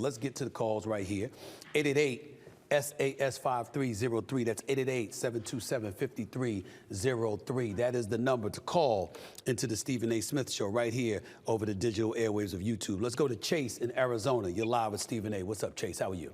but let's get to the calls right here. 888-SAS5303. That's 888-727-5303. That is the number to call into the Stephen A. Smith Show right here over the digital airwaves of YouTube. Let's go to Chase in Arizona. You're live with Stephen A. What's up, Chase? How are you?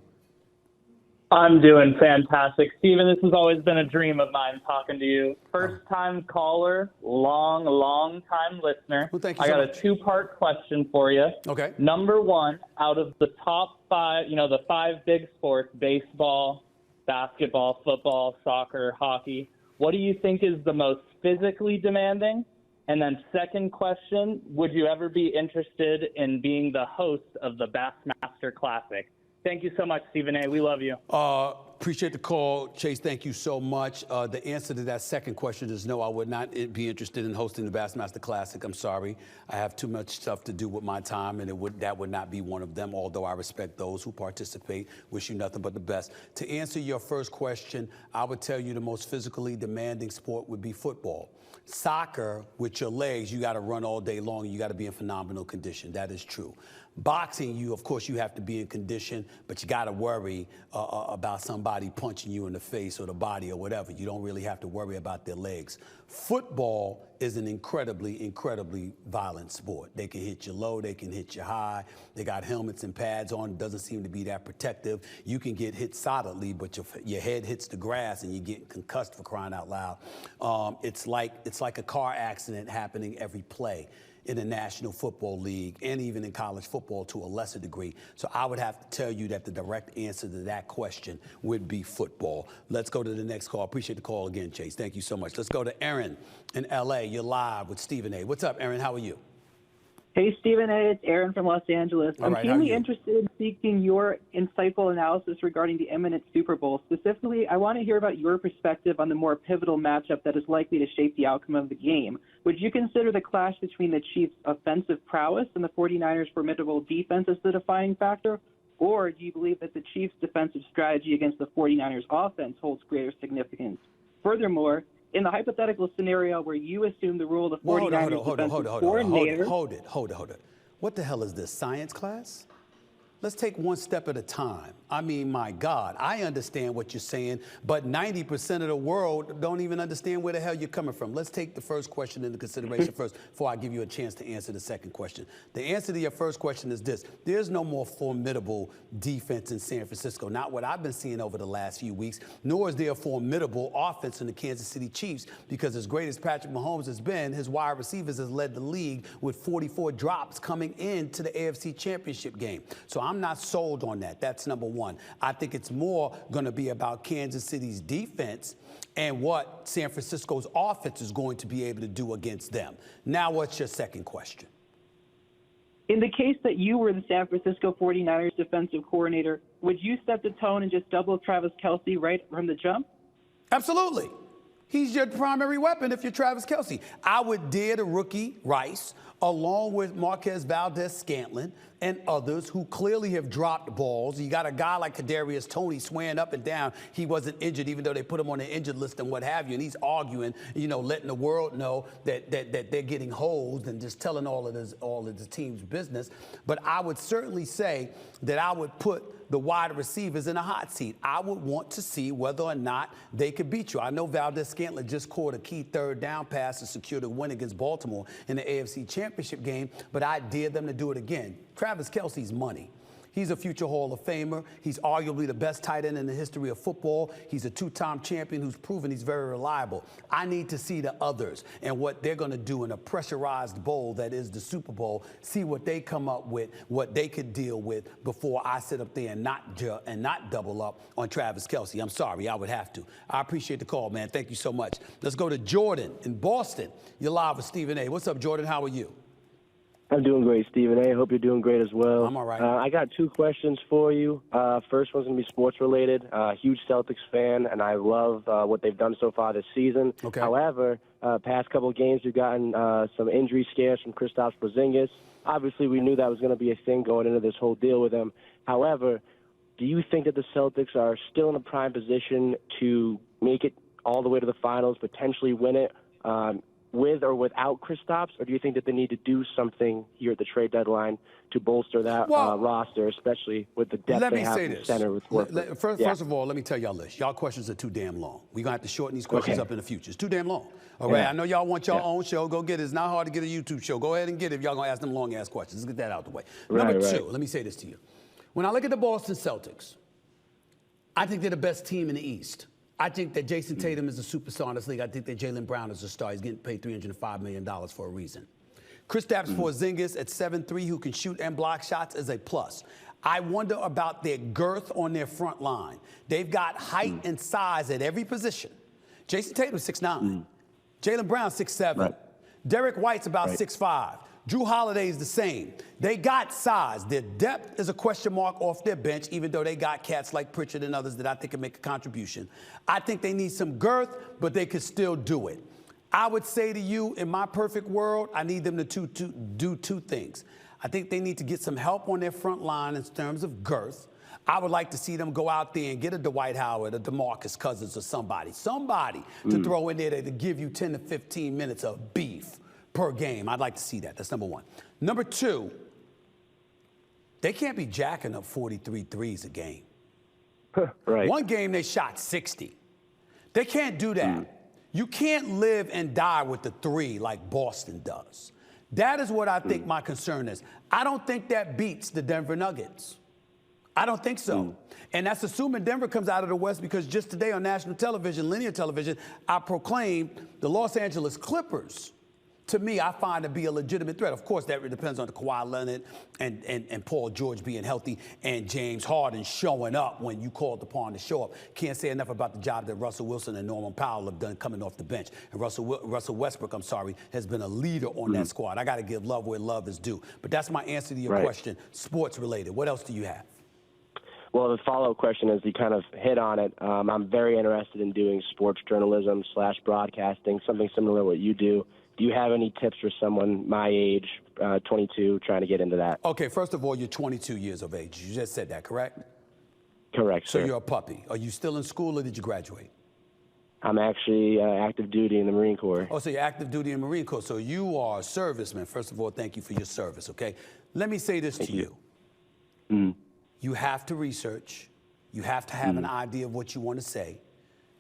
I'm doing fantastic. Stephen, this has always been a dream of mine talking to you. First-time caller, long-time listener. Well, thank you I so got much. a two-part question for you. Okay. Number one, out of the top five, the five big sports, baseball, basketball, football, soccer, hockey, what do you think is the most physically demanding? And then second question, would you ever be interested in being the host of the Bassmaster Classic? Thank you so much, Stephen A. We love you. Appreciate the call, Chase. Thank you so much. The answer to that second question is no, I would not be interested in hosting the Bassmaster Classic. I'm sorry. I have too much stuff to do with my time, and that would not be one of them, although I respect those who participate. Wish you nothing but the best. To answer your first question, I would tell you the most physically demanding sport would be football. Soccer, with your legs, you got to run all day long. You got to be in phenomenal condition. That is true. Boxing, of course, you have to be in condition, but you got to worry about somebody punching you in the face or the body or whatever. You don't really have to worry about their legs. Football is an incredibly violent sport. They can hit you low, they can hit you high. They got helmets and pads on. It doesn't seem to be that protective. You can get hit solidly, but your head hits the grass and you get concussed, for crying out loud. It's like a car accident happening every play in the National Football League and even in college football to a lesser degree. So I would have to tell you that the direct answer to that question would be football. Let's go to the next call. Appreciate the call again, Chase. Thank you so much. Let's go to Aaron in LA. You're live with Stephen A. What's up, Aaron? How are you? Hey, Stephen A. It's Aaron from Los Angeles. I'm keenly interested in seeking your insightful analysis regarding the imminent Super Bowl. Specifically, I want to hear about your perspective on the more pivotal matchup that is likely to shape the outcome of the game. Would you consider the clash between the Chiefs' offensive prowess and the 49ers' formidable defense as the defining factor? Or do you believe that the Chiefs' defensive strategy against the 49ers' offense holds greater significance? Furthermore, in the hypothetical scenario where you assume the role of the 49ers defensive coordinator... Hold it. What the hell is this, science class? Let's take one step at a time. I mean, my God, I understand what you're saying, but 90% of the world don't even understand where the hell you're coming from. Let's take the first question into consideration first before I give you a chance to answer the second question. The answer to your first question is this. There's no more formidable defense in San Francisco, not what I've been seeing over the last few weeks, nor is there a formidable offense in the Kansas City Chiefs, because as great as Patrick Mahomes has been, his wide receivers has led the league with 44 drops coming into the AFC Championship game. So I'm not sold on that. That's number one. I think it's more going to be about Kansas City's defense and what San Francisco's offense is going to be able to do against them. Now, what's your second question? In the case that you were the San Francisco 49ers defensive coordinator, would you set the tone and just double Travis Kelce right from the jump? Absolutely. He's your primary weapon if you're Travis Kelce. I would dare the rookie Rice, along with Marquez Valdez-Scantling and others who clearly have dropped balls. You got a guy like Kadarius Toney swearing up and down he wasn't injured, even though they put him on the injured list and what have you, and he's arguing, letting the world know that they're getting hosed and just telling all of the team's business. But I would certainly say that I would put the wide receivers in a hot seat. I would want to see whether or not they could beat you. I know Valdez-Scantling just scored a key third down pass to secure the win against Baltimore in the AFC Championship game, but I dare them to do it again. Travis Kelce's money. He's a future Hall of Famer. He's arguably the best tight end in the history of football. He's a two-time champion who's proven he's very reliable. I need to see the others and what they're going to do in a pressurized bowl that is the Super Bowl, see what they come up with, what they could deal with before I sit up there and not double up on Travis Kelce. I'm sorry, I would have to. I appreciate the call, man. Thank you so much. Let's go to Jordan in Boston. You're live with Stephen A. What's up, Jordan? How are you? I'm doing great, Stephen A. Hope you're doing great as well. I'm all right. I got two questions for you. First one's going to be sports-related. Huge Celtics fan, and I love what they've done so far this season. Okay. However, past couple of games, we've gotten some injury scares from Kristaps Porzingis. Obviously, we knew that was going to be a thing going into this whole deal with him. However, do you think that the Celtics are still in a prime position to make it all the way to the finals, potentially win it? with or without Kristaps, or do you think that they need to do something here at the trade deadline to bolster that roster, especially with the depth they have in the center with Horford? First of all, let me tell y'all this. Y'all questions are too damn long. We're going to have to shorten these questions up in the future. It's too damn long. All right, I know y'all want your own show. Go get it. It's not hard to get a YouTube show. Go ahead and get it if y'all going to ask them long-ass questions. Let's get that out the way. Number two, let me say this to you. When I look at the Boston Celtics, I think they're the best team in the East. I think that Jason Tatum is a superstar in this league. I think that Jaylen Brown is a star. He's getting paid $305 million for a reason. Kristaps Porzingis at 7'3", who can shoot and block shots, is a plus. I wonder about their girth on their front line. They've got height and size at every position. Jason Tatum 6'9". Jaylen Brown 6'7". Derek White's about 6'5". Drew Holiday's the same. They got size. Their depth is a question mark off their bench, even though they got cats like Pritchard and others that I think can make a contribution. I think they need some girth, but they could still do it. I would say to you, in my perfect world, I need them to do two things. I think they need to get some help on their front line in terms of girth. I would like to see them go out there and get a Dwight Howard, a DeMarcus Cousins, or somebody to throw in there to give you 10 to 15 minutes of beef per game. I'd like to see that. That's number one. Number two, they can't be jacking up 43 threes a game. One game they shot 60. They can't do that. You can't live and die with the three like Boston does. That is what I think my concern is. I don't think that beats the Denver Nuggets. I don't think so. And that's assuming Denver comes out of the West, because just today on national television, linear television, I proclaimed the Los Angeles Clippers, to me, I find to be a legitimate threat. Of course, that depends on the Kawhi Leonard and Paul George being healthy and James Harden showing up when you called upon to show up. Can't say enough about the job that Russell Wilson and Norman Powell have done coming off the bench. And Russell Westbrook, has been a leader on that squad. I got to give love where love is due. But that's my answer to your question, sports related. What else do you have? Well, the follow-up question is, you kind of hit on it. I'm very interested in doing sports journalism / broadcasting, something similar to what you do. Do you have any tips for someone my age, 22, trying to get into that? Okay, first of all, you're 22 years of age. You just said that, correct? Correct, So sir. you're a puppy. Are you still in school or did you graduate? I'm actually active duty in the Marine Corps. Oh, so you're active duty in the Marine Corps. So you are a serviceman. First of all, thank you for your service, okay? Let me say this to you. You have to research. You have to have an idea of what you want to say.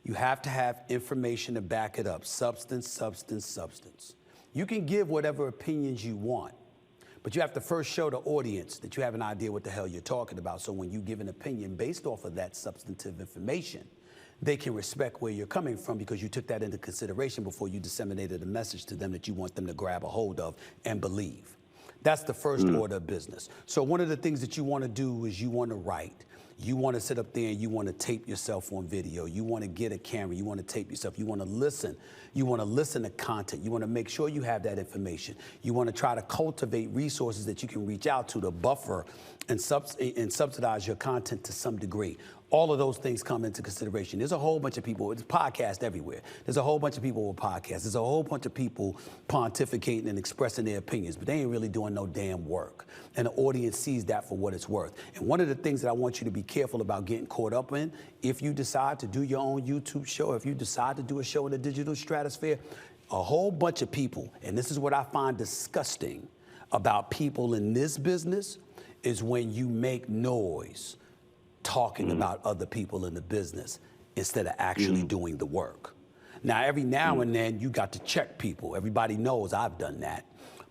You have to have information to back it up. Substance, substance, substance. You can give whatever opinions you want, but you have to first show the audience that you have an idea what the hell you're talking about. So when you give an opinion based off of that substantive information, they can respect where you're coming from, because you took that into consideration before you disseminated a message to them that you want them to grab a hold of and believe. That's the first order of business. So one of the things that you want to do is you want to write. You want to sit up there and you want to tape yourself on video. You want to get a camera. You want to tape yourself. You want to listen. You want to listen to content. You want to make sure you have that information. You want to try to cultivate resources that you can reach out to buffer and subsidize your content to some degree. All of those things come into consideration. There's a whole bunch of people. There's podcasts everywhere. There's a whole bunch of people with podcasts. There's a whole bunch of people pontificating and expressing their opinions, but they ain't really doing no damn work. And the audience sees that for what it's worth. And one of the things that I want you to be careful about getting caught up in, if you decide to do your own YouTube show, if you decide to do a show in the digital stratosphere, a whole bunch of people, and this is what I find disgusting about people in this business, is when you make noise talking about other people in the business instead of actually doing the work. Now, every now and then you got to check people. Everybody knows I've done that.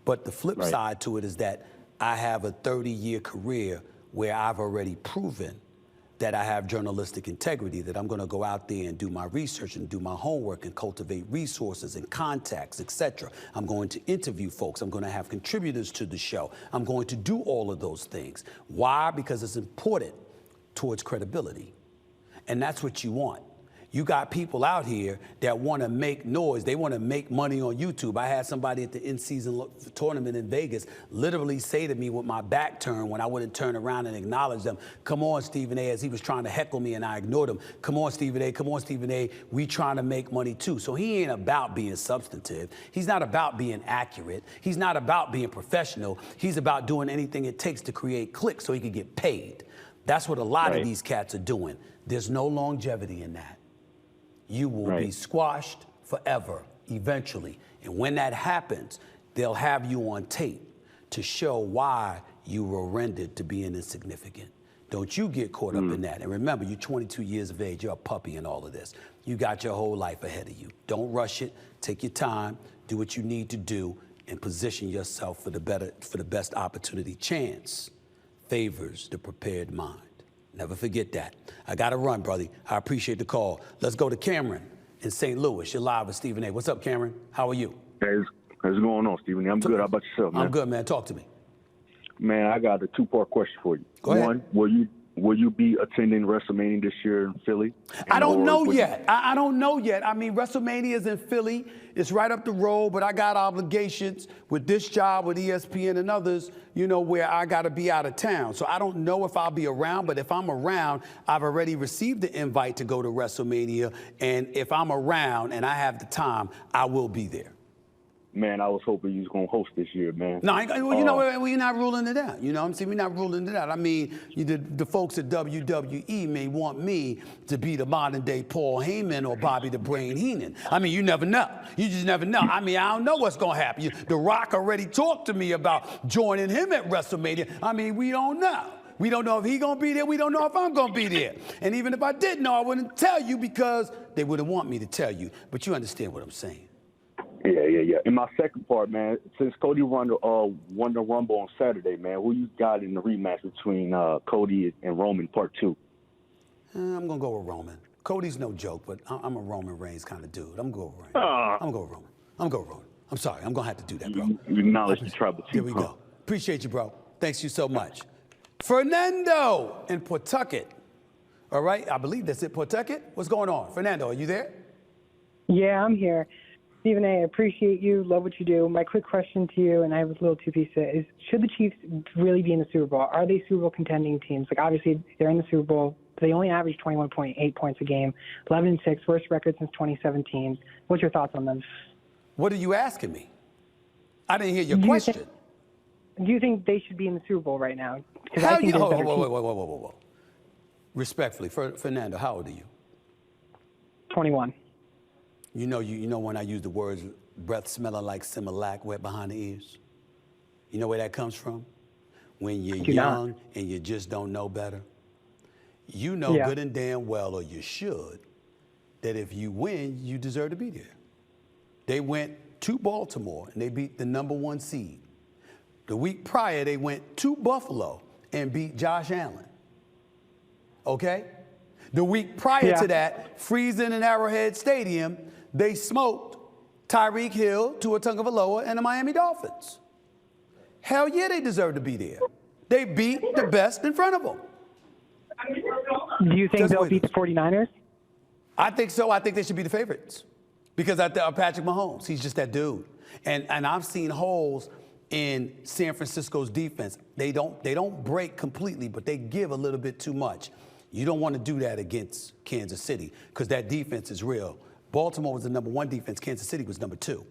But the flip side to it is that I have a 30-year career where I've already proven that I have journalistic integrity, that I'm going to go out there and do my research and do my homework and cultivate resources and contacts, etc. I'm going to interview folks. I'm going to have contributors to the show. I'm going to do all of those things. Why? Because it's important towards credibility. And that's what you want. You got people out here that want to make noise. They want to make money on YouTube. I had somebody at the in-season tournament in Vegas literally say to me with my back turned when I wouldn't turn around and acknowledge them, "Come on, Stephen A," as he was trying to heckle me and I ignored him. "Come on, Stephen A. Come on, Stephen A. We trying to make money too." So he ain't about being substantive. He's not about being accurate. He's not about being professional. He's about doing anything it takes to create clicks so he can get paid. That's what a lot of these cats are doing. There's no longevity in that. You will be squashed forever, eventually. And when that happens, they'll have you on tape to show why you were rendered to being insignificant. Don't you get caught up in that. And remember, you're 22 years of age. You're a puppy in all of this. You got your whole life ahead of you. Don't rush it. Take your time. Do what you need to do and position yourself for the best opportunity. Chance favors the prepared mind. Never forget that. I got to run, brother. I appreciate the call. Let's go to Cameron in St. Louis. You're live with Stephen A. What's up, Cameron? How are you? Hey, how's it going on, Stephen? I'm good. How about yourself, man? I'm good, man. Talk to me. Man, I got a two-part question for you. Go ahead. One, will you be attending WrestleMania this year in Philly? I don't know yet. I don't know yet. I mean, WrestleMania is in Philly. It's right up the road, but I got obligations with this job, with ESPN and others, you know, where I got to be out of town. So I don't know if I'll be around, but if I'm around, I've already received the invite to go to WrestleMania. And if I'm around and I have the time, I will be there. Man, I was hoping you was going to host this year, man. No, well, you know, we're not ruling it out. You know what I'm saying? We're not ruling it out. I mean, the folks at WWE may want me to be the modern-day Paul Heyman or Bobby the Brain Heenan. I mean, you never know. You just never know. I mean, I don't know what's going to happen. The Rock already talked to me about joining him at WrestleMania. I mean, we don't know. We don't know if he's going to be there. We don't know if I'm going to be there. And even if I did know, I wouldn't tell you because they wouldn't want me to tell you. But you understand what I'm saying. Yeah. And my second part, man, since Cody won the Rumble on Saturday, man, who you got in the rematch between Cody and Roman Part 2? I'm going to go with Roman. Cody's no joke, but I'm a Roman Reigns kind of dude. I'm going to go with Reigns. I'm going to go with Roman. I'm going to go with Roman. I'm sorry. I'm going to have to do that, bro. You acknowledge the tribal chief. Here we go. Appreciate you, bro. Thanks you so much. Fernando in Pawtucket. All right. I believe that's it, Pawtucket. What's going on? Fernando, are you there? Yeah, I'm here. Stephen A., I appreciate you, love what you do. My quick question to you, and I have a little two-piece, is should the Chiefs really be in the Super Bowl? Are they Super Bowl contending teams? Like, obviously, they're in the Super Bowl. They only average 21.8 points a game, 11-6, worst record since 2017. What's your thoughts on them? What are you asking me? I didn't hear your question. Do you think they should be in the Super Bowl right now? Hell yeah. Whoa. Respectfully, Fernando, how old are you? 21. You know when I use the words breath smelling like Similac wet behind the ears? You know where that comes from? When you're young and you just don't know better. You know good and damn well, or you should, that if you win, you deserve to be there. They went to Baltimore and they beat the #1 seed. The week prior, they went to Buffalo and beat Josh Allen. Okay? The week prior to that, freezing in Arrowhead Stadium, they smoked Tyreek Hill, Tua Tagovailoa, and the Miami Dolphins. Hell yeah, they deserve to be there. They beat the best in front of them. Do you think they'll beat the 49ers? I think so. I think they should be the favorites because of Patrick Mahomes. He's just that dude. And I've seen holes in San Francisco's defense. They don't break completely, but they give a little bit too much. You don't want to do that against Kansas City because that defense is real. Baltimore was the #1 defense. Kansas City was #2,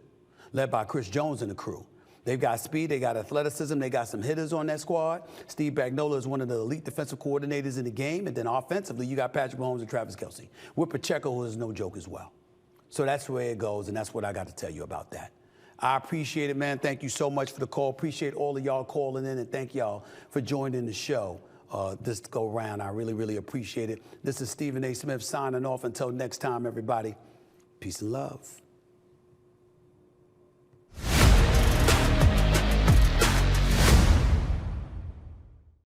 led by Chris Jones and the crew. They've got speed. They got athleticism. They got some hitters on that squad. Steve Spagnuolo is one of the elite defensive coordinators in the game. And then offensively, you got Patrick Mahomes and Travis Kelce. With Pacheco, who is no joke as well. So that's the way it goes, and that's what I got to tell you about that. I appreciate it, man. Thank you so much for the call. Appreciate all of y'all calling in, and thank y'all for joining the show. This go round. I really, really appreciate it. This is Stephen A. Smith signing off. Until next time, everybody. Peace and love.